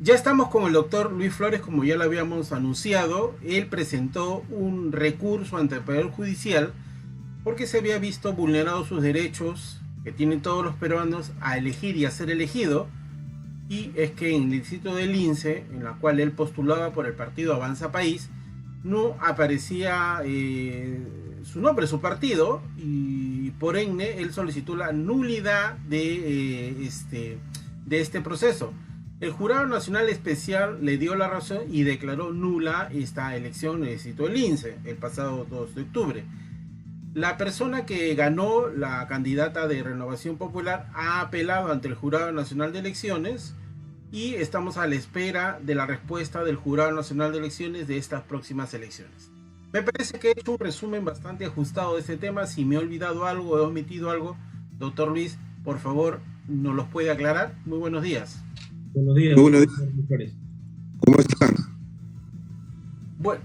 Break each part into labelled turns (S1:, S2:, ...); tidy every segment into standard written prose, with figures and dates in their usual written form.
S1: Ya estamos con el doctor Luis Flores, como ya lo habíamos anunciado. Él presentó un recurso ante el Poder Judicial porque se había visto vulnerados sus derechos que tienen todos los peruanos a elegir y a ser elegido. Y es que en el distrito del Lince, en la cual él postulaba por el partido Avanza País, no aparecía su nombre, su partido, y por ende él solicitó la nulidad de este proceso. El Jurado Nacional Especial le dio la razón y declaró nula esta elección en el distrito del Lince el pasado 2 de octubre. La persona que ganó, la candidata de Renovación Popular, ha apelado ante el Jurado Nacional de Elecciones y estamos a la espera de la respuesta del Jurado Nacional de Elecciones de estas próximas elecciones. Me parece que he hecho un resumen bastante ajustado de este tema. Si me he olvidado algo, he omitido algo, doctor Luis, por favor, ¿nos los puede aclarar? Muy buenos días.
S2: Buenos días,
S3: Muy buenos días.
S2: Flores.
S3: ¿Cómo están?
S1: Bueno,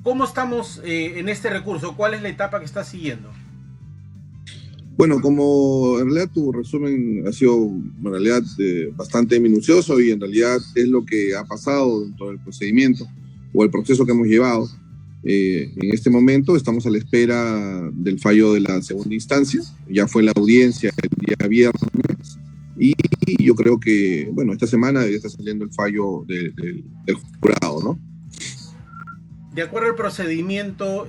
S1: ¿cómo estamos en este recurso? ¿Cuál es la etapa que está siguiendo?
S3: Bueno, como en realidad tu resumen ha sido en realidad bastante minucioso y en realidad es lo que ha pasado dentro del procedimiento o el proceso que hemos llevado. En este momento estamos a la espera del fallo de la segunda instancia. Ya fue la audiencia el día viernes y yo creo que, bueno, esta semana ya está saliendo el fallo del jurado, ¿no?
S1: De acuerdo al procedimiento,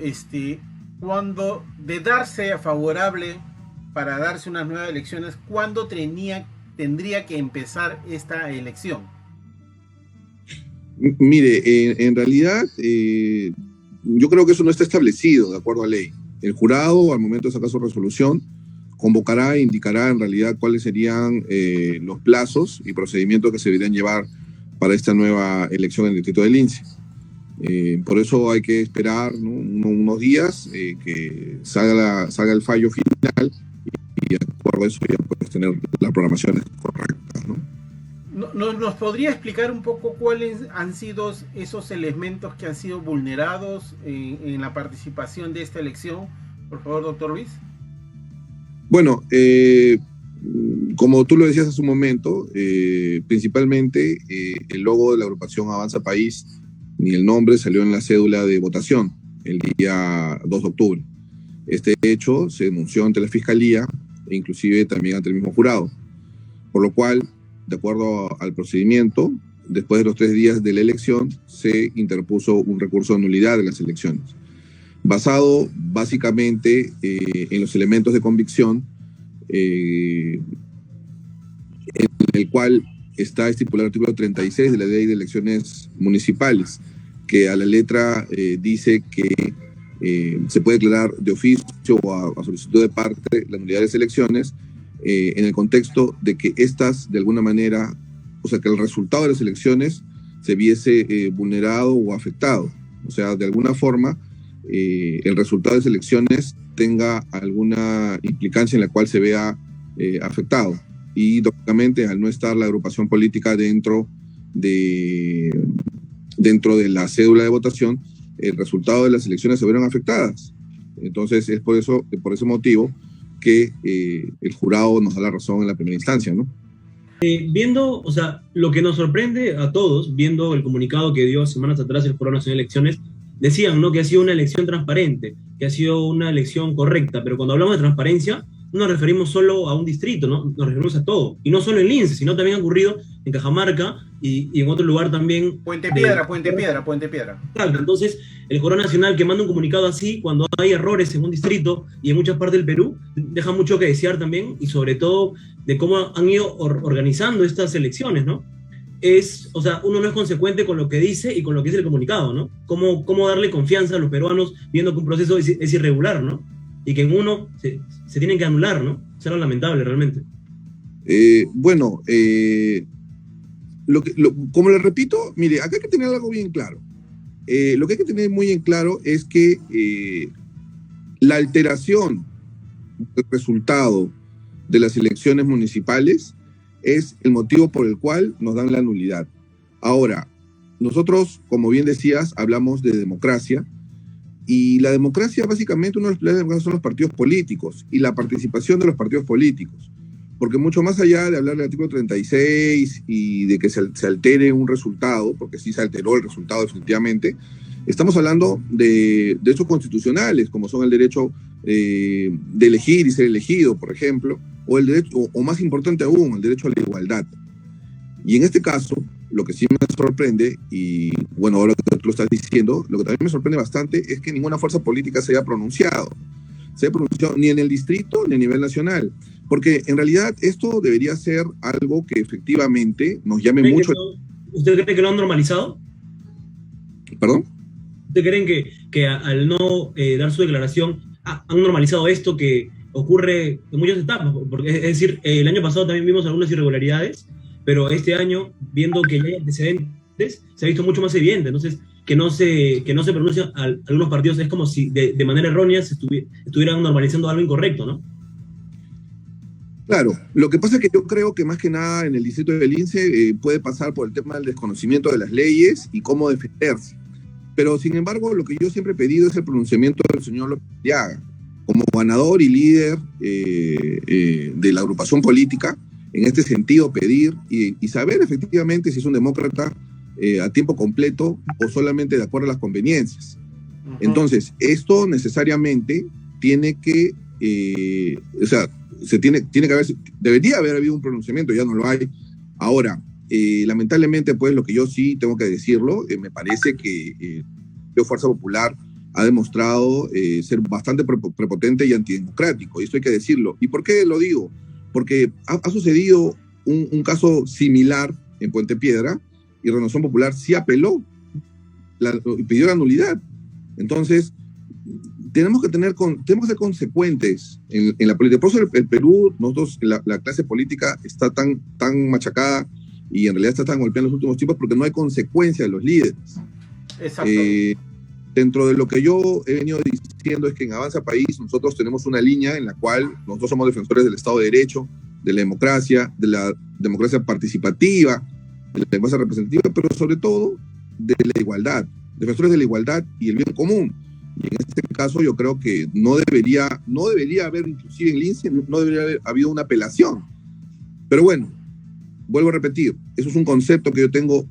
S1: cuando de darse a favorable para darse unas nuevas elecciones, ¿cuándo tendría que empezar esta elección?
S3: Mire, en realidad yo creo que eso no está establecido de acuerdo a ley. El jurado, al momento de sacar su resolución, convocará e indicará en realidad cuáles serían los plazos y procedimientos que se deberían llevar para esta nueva elección en el distrito del Lince. Por eso hay que esperar, ¿no?, unos días que salga el fallo final y de acuerdo a eso ya puedes tener las programaciones correctas, ¿no?
S1: ¿Nos podría explicar un poco cuáles han sido esos elementos que han sido vulnerados en la participación de esta elección? Por favor, doctor Luis.
S3: Bueno, como tú lo decías hace un momento, principalmente el logo de la agrupación Avanza País ni el nombre salió en la cédula de votación el día 2 de octubre. Este hecho se denunció ante la Fiscalía e inclusive también ante el mismo jurado, por lo cual, de acuerdo al procedimiento, después de los 3 días de la elección, se interpuso un recurso de nulidad de las elecciones, basado básicamente en los elementos de convicción, en el cual está estipulado el artículo 36 de la Ley de Elecciones Municipales, que a la letra dice que se puede declarar de oficio o a solicitud de parte la nulidad de las elecciones en el contexto de que estas, de alguna manera, o sea, que el resultado de las elecciones se viese vulnerado o afectado. O sea, de alguna forma, el resultado de las elecciones tenga alguna implicancia en la cual se vea afectado. Y, lógicamente, al no estar la agrupación política dentro de la cédula de votación, el resultado de las elecciones se vieron afectadas. Entonces, es por ese motivo que el jurado nos da la razón en la primera instancia, ¿no?
S2: Viendo, o sea, lo que nos sorprende a todos, viendo el comunicado que dio semanas atrás el Jurado Nacional de Elecciones, decían, ¿no?, que ha sido una elección transparente, que ha sido una elección correcta, pero cuando hablamos de transparencia no nos referimos solo a un distrito, ¿no? Nos referimos a todo, y no solo en Lince, sino también ha ocurrido en Cajamarca y en otro lugar también.
S1: Puente Piedra.
S2: Exacto. Entonces, el Jurado Nacional que manda un comunicado así, cuando hay errores en un distrito y en muchas partes del Perú, deja mucho que desear también, y sobre todo de cómo han ido organizando estas elecciones, ¿no? O sea, uno no es consecuente con lo que dice y con lo que dice el comunicado, ¿no? ¿Cómo darle confianza a los peruanos viendo que un proceso es irregular, ¿no? Y que en uno se tienen que anular, ¿no? Es algo lamentable, realmente.
S3: Bueno, como le repito, mire, acá hay que tener algo bien claro. Lo que hay que tener muy en claro es que la alteración del resultado de las elecciones municipales es el motivo por el cual nos dan la nulidad. Ahora, nosotros, como bien decías, hablamos de democracia, y la democracia, básicamente, uno de los pilares de la democracia son los partidos políticos y la participación de los partidos políticos. porque mucho más allá de hablar del artículo 36 y de que se altere un resultado, porque sí se alteró el resultado definitivamente, estamos hablando de derechos constitucionales, como son el derecho de elegir y ser elegido, por ejemplo, o el derecho, o más importante aún, el derecho a la igualdad. Y en este caso, lo que sí me sorprende, y bueno, ahora que tú lo estás diciendo, lo que también me sorprende bastante es que ninguna fuerza política se haya pronunciado ni en el distrito ni a nivel nacional, porque en realidad esto debería ser algo que efectivamente nos llame mucho.
S2: ¿Usted cree que lo han normalizado?
S3: ¿Perdón?
S2: ¿Usted creen que al no dar su declaración han normalizado esto que ocurre en muchas etapas? Porque, es decir, el año pasado también vimos algunas irregularidades, pero este año, viendo que ya hay antecedentes, se ha visto mucho más evidente. Entonces, que no se pronuncian algunos partidos es como si de manera errónea se estuvieran normalizando algo incorrecto, ¿no?
S3: Claro, lo que pasa es que yo creo que más que nada en el distrito de Lince puede pasar por el tema del desconocimiento de las leyes y cómo defenderse. Pero sin embargo, lo que yo siempre he pedido es el pronunciamiento del señor López Aliaga, como ganador y líder de la agrupación política, en este sentido pedir y saber efectivamente si es un demócrata a tiempo completo o solamente de acuerdo a las conveniencias. Uh-huh. Entonces, esto necesariamente tiene que, debería haber habido un pronunciamiento, ya no lo hay. Ahora, lamentablemente, pues lo que yo sí tengo que decirlo, me parece que Fuerza Popular ha demostrado ser bastante prepotente y antidemocrático, y esto hay que decirlo. ¿Y por qué lo digo? Porque ha sucedido un caso similar en Puente Piedra, y Renovación Popular sí apeló y pidió la nulidad. Entonces, tenemos que ser consecuentes en la política. Por eso el Perú, nosotros, la clase política está tan machacada y en realidad está tan golpeada en los últimos tiempos porque no hay consecuencia de los líderes.
S1: Exacto.
S3: Dentro de lo que yo he venido diciendo es que en Avanza País nosotros tenemos una línea en la cual nosotros somos defensores del Estado de Derecho, de la democracia participativa, de la democracia representativa, pero sobre todo de la igualdad, defensores de la igualdad y el bien común. Y en este caso yo creo que no debería haber, inclusive en Lince, no debería haber habido una apelación. Pero bueno, vuelvo a repetir, eso es un concepto que yo tengo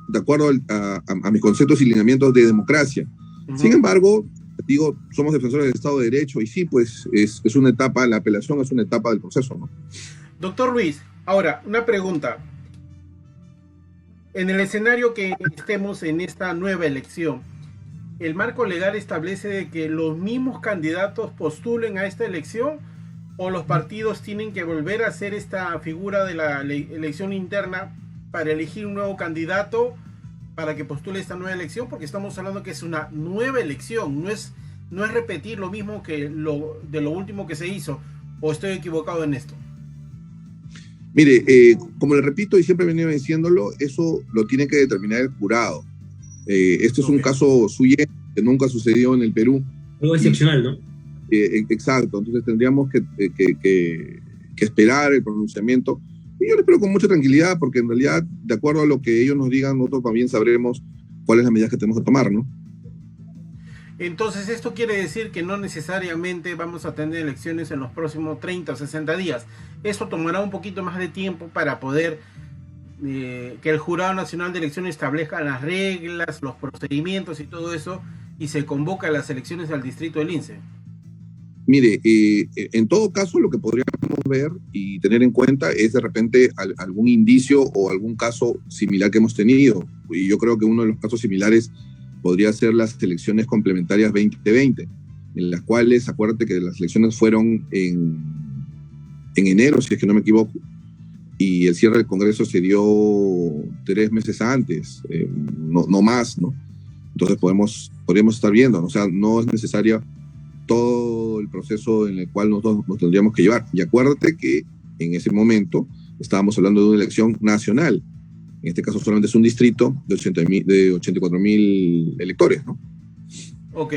S3: de acuerdo a mis conceptos y lineamientos de democracia. Uh-huh. Sin embargo, digo, somos defensores del Estado de Derecho y sí, pues es una etapa, la apelación es una etapa del proceso, ¿no?
S1: Doctor Ruiz, ahora, una pregunta. En el escenario que estemos en esta nueva elección, ¿el marco legal establece de que los mismos candidatos postulen a esta elección o los partidos tienen que volver a hacer esta figura de la elección interna para elegir un nuevo candidato para que postule esta nueva elección? Porque estamos hablando que es una nueva elección, no es repetir lo mismo que de lo último que se hizo, ¿o estoy equivocado en esto?
S3: Mire, como le repito y siempre he venido diciéndolo, eso lo tiene que determinar el jurado. Este es un caso suyo que nunca sucedió en el Perú.
S2: Algo excepcional, ¿no?
S3: Exacto, entonces tendríamos que esperar el pronunciamiento. Y yo lo espero con mucha tranquilidad, porque en realidad, de acuerdo a lo que ellos nos digan, nosotros también sabremos cuáles son las medidas que tenemos que tomar, ¿no?
S1: Entonces, esto quiere decir que no necesariamente vamos a tener elecciones en los próximos 30 o 60 días. Eso tomará un poquito más de tiempo para poder que el Jurado Nacional de Elecciones establezca las reglas, los procedimientos y todo eso, y se convoca a las elecciones al distrito de Lince.
S3: Mire, en todo caso, lo que podríamos ver y tener en cuenta es de repente algún indicio o algún caso similar que hemos tenido. Y yo creo que uno de los casos similares podría ser las elecciones complementarias 2020, en las cuales, acuérdate que las elecciones fueron en enero, si es que no me equivoco, y el cierre del Congreso se dio 3 meses antes, no más, ¿no? Entonces podríamos estar viendo, ¿no? O sea, no es necesario todo el proceso en el cual nosotros nos tendríamos que llevar. Y acuérdate que en ese momento estábamos hablando de una elección nacional. En este caso solamente es un distrito de 84,000 electores, ¿no?
S1: Ok.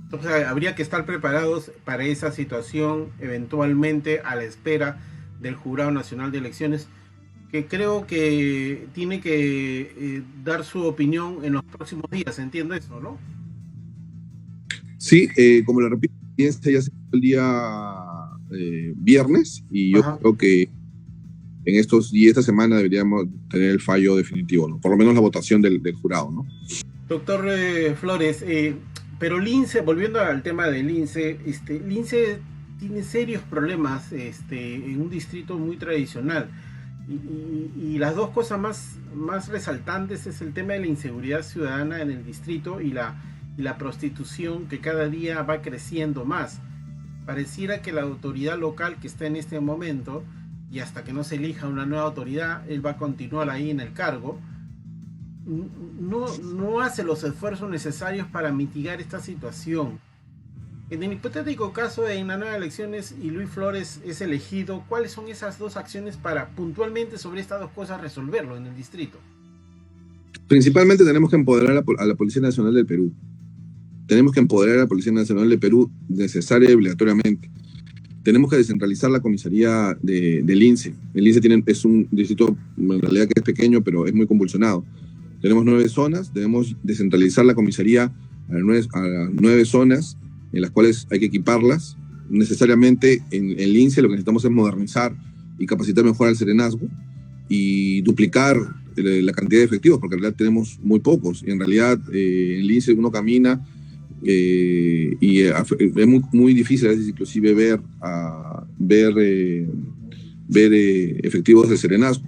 S1: Entonces habría que estar preparados para esa situación, eventualmente a la espera del Jurado Nacional de Elecciones, que creo que tiene que dar su opinión en los próximos días. Entiendo eso, ¿no?
S3: Sí, como le repito, ya se hizo el día viernes, y yo creo que y esta semana deberíamos tener el fallo definitivo, ¿no? Por lo menos la votación del jurado, ¿no?
S1: Doctor Flores, pero Lince, volviendo al tema de Lince, Lince tiene serios problemas en un distrito muy tradicional. Y las dos cosas más resaltantes es el tema de la inseguridad ciudadana en el distrito y la prostitución, que cada día va creciendo más. Pareciera que la autoridad local que está en este momento, y hasta que no se elija una nueva autoridad, él va a continuar ahí en el cargo, no hace los esfuerzos necesarios para mitigar esta situación. En el hipotético caso de en las nuevas elecciones y Luis Flores es elegido, ¿cuáles son esas dos acciones para puntualmente sobre estas dos cosas resolverlo en el distrito?
S3: Principalmente tenemos que empoderar a la Policía Nacional del Perú. Tenemos que empoderar a la Policía Nacional del Perú necesaria y obligatoriamente. Tenemos que descentralizar la comisaría del INSE. El INSE es un distrito en realidad que es pequeño, pero es muy convulsionado. Tenemos 9 zonas, debemos descentralizar la comisaría a las 9 zonas, en las cuales hay que equiparlas. Necesariamente en el INSE lo que necesitamos es modernizar y capacitar mejor al serenazgo y duplicar la cantidad de efectivos, porque en realidad tenemos muy pocos. Y en realidad en el INSE uno camina y es muy difícil a veces inclusive ver efectivos de serenazgo.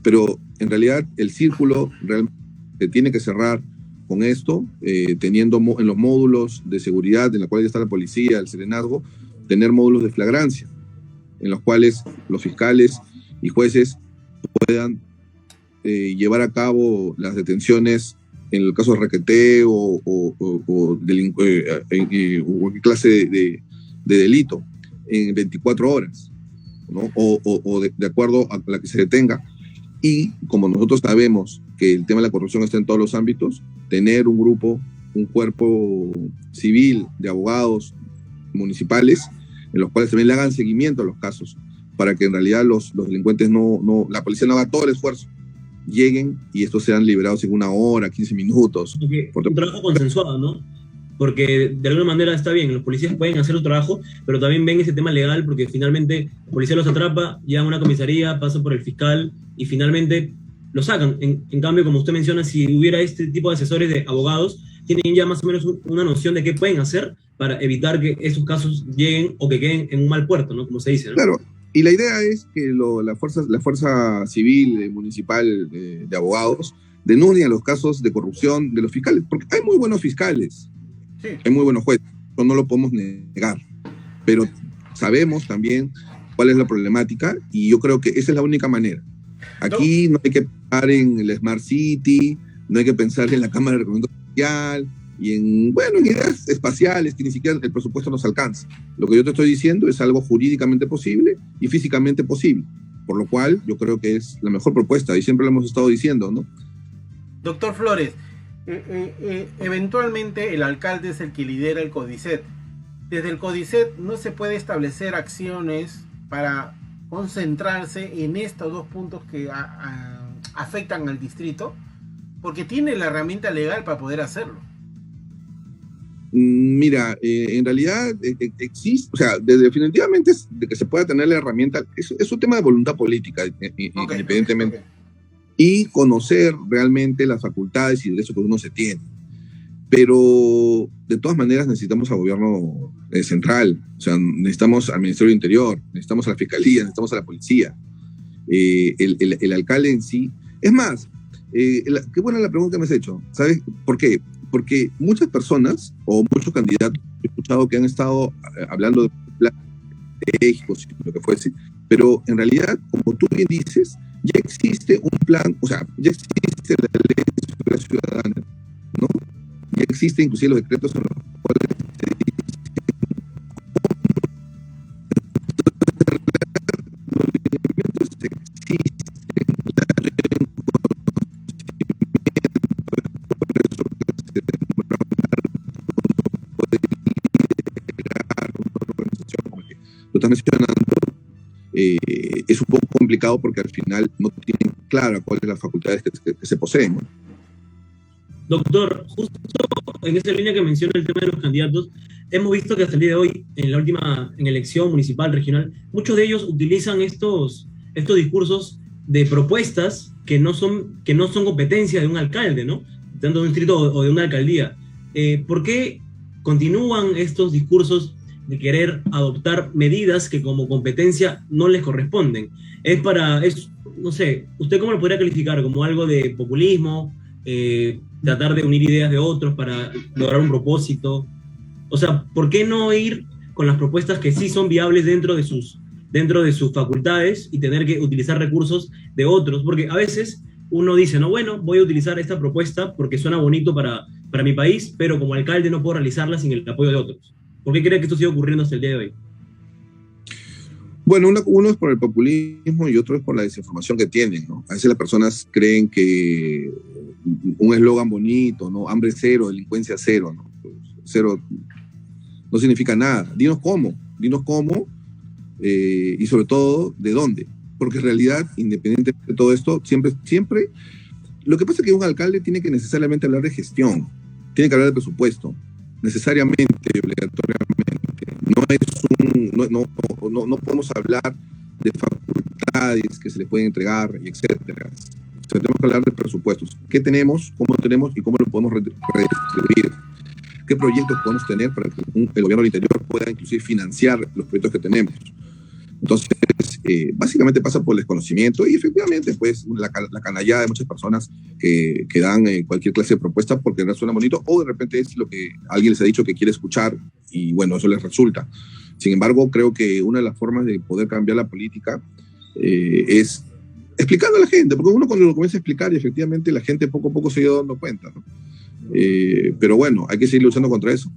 S3: Pero en realidad el círculo realmente se tiene que cerrar con esto, teniendo en los módulos de seguridad en los cuales está la policía, el serenazgo, tener módulos de flagrancia, en los cuales los fiscales y jueces puedan llevar a cabo las detenciones en el caso de requeteo o clase de delito en 24 horas, ¿no? O de acuerdo a la que se detenga. Y como nosotros sabemos que el tema de la corrupción está en todos los ámbitos, tener un cuerpo civil de abogados municipales en los cuales también le hagan seguimiento a los casos, para que en realidad los delincuentes la policía no haga todo el esfuerzo, lleguen y estos sean liberados en 1 hora, 15 minutos.
S2: Un trabajo consensuado, ¿no? Porque de alguna manera está bien, los policías pueden hacer su trabajo, pero también ven ese tema legal, porque finalmente la policía los atrapa, llegan a una comisaría, pasan por el fiscal y finalmente lo sacan. En cambio, como usted menciona, si hubiera este tipo de asesores de abogados, tienen ya más o menos una noción de qué pueden hacer para evitar que esos casos lleguen o que queden en un mal puerto, ¿no? Como se dice, ¿no?
S3: Claro, y la idea es que la fuerza civil municipal de abogados denuncien los casos de corrupción de los fiscales, porque hay muy buenos fiscales. Sí. Hay muy buenos jueces, no lo podemos negar, pero sabemos también cuál es la problemática y yo creo que esa es la única manera. Aquí no hay que pensar en el Smart City, no hay que pensar en la Cámara de Reconocimiento Social y en ideas espaciales que ni siquiera el presupuesto nos alcanza. Lo que yo te estoy diciendo es algo jurídicamente posible y físicamente posible, por lo cual yo creo que es la mejor propuesta y siempre lo hemos estado diciendo, ¿no?
S1: Doctor Flores, eventualmente el alcalde es el que lidera el CODICET. Desde el CODICET no se puede establecer acciones para concentrarse en estos dos puntos que afectan al distrito, porque tiene la herramienta legal para poder hacerlo.
S3: Mira, en realidad existe, o sea, definitivamente de que se pueda tener la herramienta, es un tema de voluntad política, independientemente. Okay. Y conocer realmente las facultades y derechos que uno se tiene. Pero de todas maneras necesitamos al gobierno central, o sea, necesitamos al Ministerio del Interior, necesitamos a la Fiscalía, necesitamos a la Policía, el alcalde en sí. Es más, qué buena la pregunta que me has hecho, ¿sabes por qué? Porque muchas personas o muchos candidatos he escuchado que han estado hablando de planes estratégicos, lo que fuese, pero en realidad, como tú bien dices, ya existe un plan, o sea, ya existe la ley de seguridad ciudadana, ¿no? Ya existen inclusive los decretos en los cuales se dicen los lineamientos existen, la ley de por eso se demora no puede liderar una organización como que lo estás mencionando. Es un poco complicado porque al final no tienen claro cuáles son las facultades que se poseen, ¿no?
S2: Doctor, justo en esa línea que menciona el tema de los candidatos, hemos visto que hasta el día de hoy, en la última elección municipal, regional, muchos de ellos utilizan estos estos discursos de propuestas que no son competencia de un alcalde, ¿no? Tanto de un distrito o de una alcaldía. ¿Por qué continúan estos discursos de querer adoptar medidas que como competencia no les corresponden? No sé, ¿usted cómo lo podría calificar? ¿Como algo de populismo? ¿Tratar de unir ideas de otros para lograr un propósito? O sea, ¿por qué no ir con las propuestas que sí son viables dentro de sus facultades y tener que utilizar recursos de otros? Porque a veces uno dice, no, bueno, voy a utilizar esta propuesta porque suena bonito para mi país, pero como alcalde no puedo realizarla sin el apoyo de otros. ¿Por qué cree que esto sigue ocurriendo hasta el día de hoy?
S3: Bueno, uno es por el populismo y otro es por la desinformación que tienen, ¿no? A veces las personas creen que un eslogan bonito, ¿no? Hambre cero, delincuencia cero, ¿no? Cero no significa nada. Dinos cómo, y sobre todo, ¿de dónde? Porque en realidad, independientemente de todo esto, siempre, lo que pasa es que un alcalde tiene que necesariamente hablar de gestión, tiene que hablar de presupuesto, necesariamente, obligatoriamente. No podemos hablar de facultades que se le pueden entregar, y etcétera. O sea, tenemos que hablar de presupuestos. ¿Qué tenemos, cómo tenemos y cómo lo podemos redistribuir? ¿Qué proyectos podemos tener para que el gobierno del interior pueda inclusive financiar los proyectos que tenemos? Entonces, básicamente pasa por el desconocimiento y efectivamente, pues, la canallada de muchas personas que dan cualquier clase de propuesta porque no suena bonito o de repente es lo que alguien les ha dicho que quiere escuchar y bueno, eso les resulta. Sin embargo, creo que una de las formas de poder cambiar la política es explicando a la gente, porque uno cuando lo comienza a explicar y efectivamente la gente poco a poco se ha ido dando cuenta, ¿no? Pero bueno, hay que seguir luchando contra eso.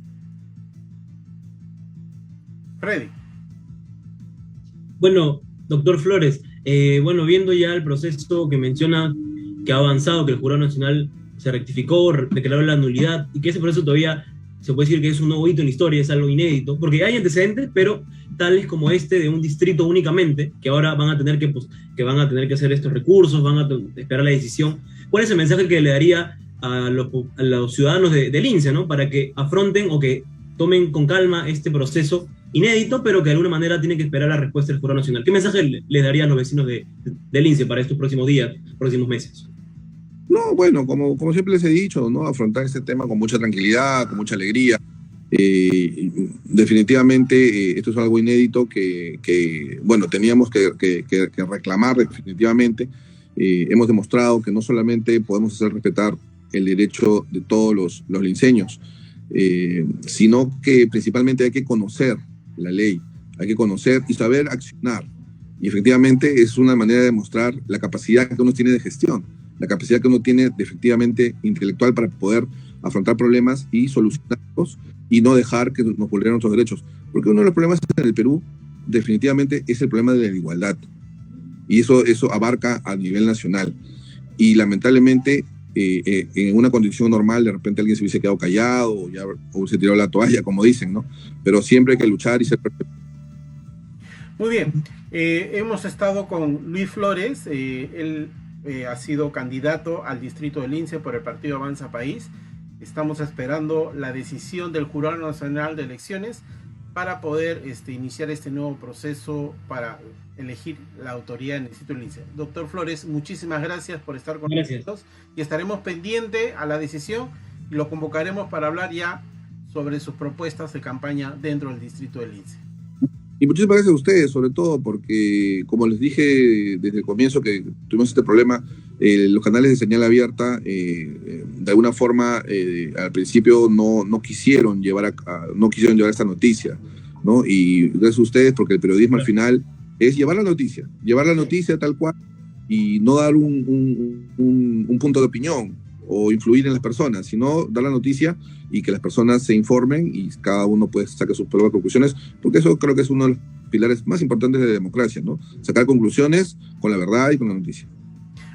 S1: Freddy.
S2: Bueno, doctor Flores, viendo ya el proceso que menciona que ha avanzado, que el Jurado Nacional se rectificó, declaró la nulidad y que ese proceso todavía se puede decir que es un nuevo hito en la historia, es algo inédito, porque hay antecedentes, pero tales como este de un distrito únicamente, que ahora van a tener que hacer estos recursos, van a esperar la decisión. ¿Cuál es el mensaje que le daría a los ciudadanos del INSE, ¿no? Para que afronten o que tomen con calma este proceso inédito, pero que de alguna manera tienen que esperar la respuesta del Jurado Nacional? ¿Qué mensaje les daría a los vecinos del INSE para estos próximos días, próximos meses?
S3: No, bueno, como siempre les he dicho, ¿no? Afrontar este tema con mucha tranquilidad, con mucha alegría. Definitivamente esto es algo inédito que bueno, teníamos que reclamar definitivamente. Hemos demostrado que no solamente podemos hacer respetar el derecho de todos los linceños, sino que principalmente hay que conocer la ley, hay que conocer y saber accionar. Y efectivamente es una manera de demostrar la capacidad que uno tiene de gestión, la capacidad que uno tiene efectivamente intelectual para poder afrontar problemas y solucionarlos y no dejar que nos vulneren nuestros derechos. Porque uno de los problemas en el Perú definitivamente es el problema de la igualdad. Y eso abarca a nivel nacional. Y lamentablemente en una condición normal de repente alguien se hubiese quedado callado o se tiró la toalla, como dicen, ¿no? Pero siempre hay que luchar y ser perfecto.
S1: Muy bien, hemos estado con Luis Flores, él ha sido candidato al distrito del INSE por el partido Avanza País. Estamos esperando la decisión del Jurado Nacional de Elecciones para poder iniciar este nuevo proceso para elegir la autoridad en el distrito del INSE. Doctor Flores, muchísimas gracias por estar con nosotros y estaremos pendientes a la decisión y lo convocaremos para hablar ya sobre sus propuestas de campaña dentro del distrito del INSE.
S3: Y muchísimas gracias a ustedes, sobre todo porque, como les dije desde el comienzo que tuvimos este problema, los canales de señal abierta, de alguna forma, al principio no quisieron llevar esta noticia, ¿no? Y gracias a ustedes, porque el periodismo al final es llevar la noticia tal cual y no dar un punto de opinión o influir en las personas, sino dar la noticia y que las personas se informen y cada uno puede sacar sus propias conclusiones, porque eso creo que es uno de los pilares más importantes de la democracia, ¿no? Sacar conclusiones con la verdad y con la noticia.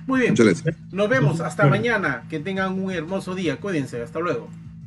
S1: Muy bien,
S3: muchas gracias.
S1: Nos vemos hasta mañana, que tengan un hermoso día, cuídense, hasta luego.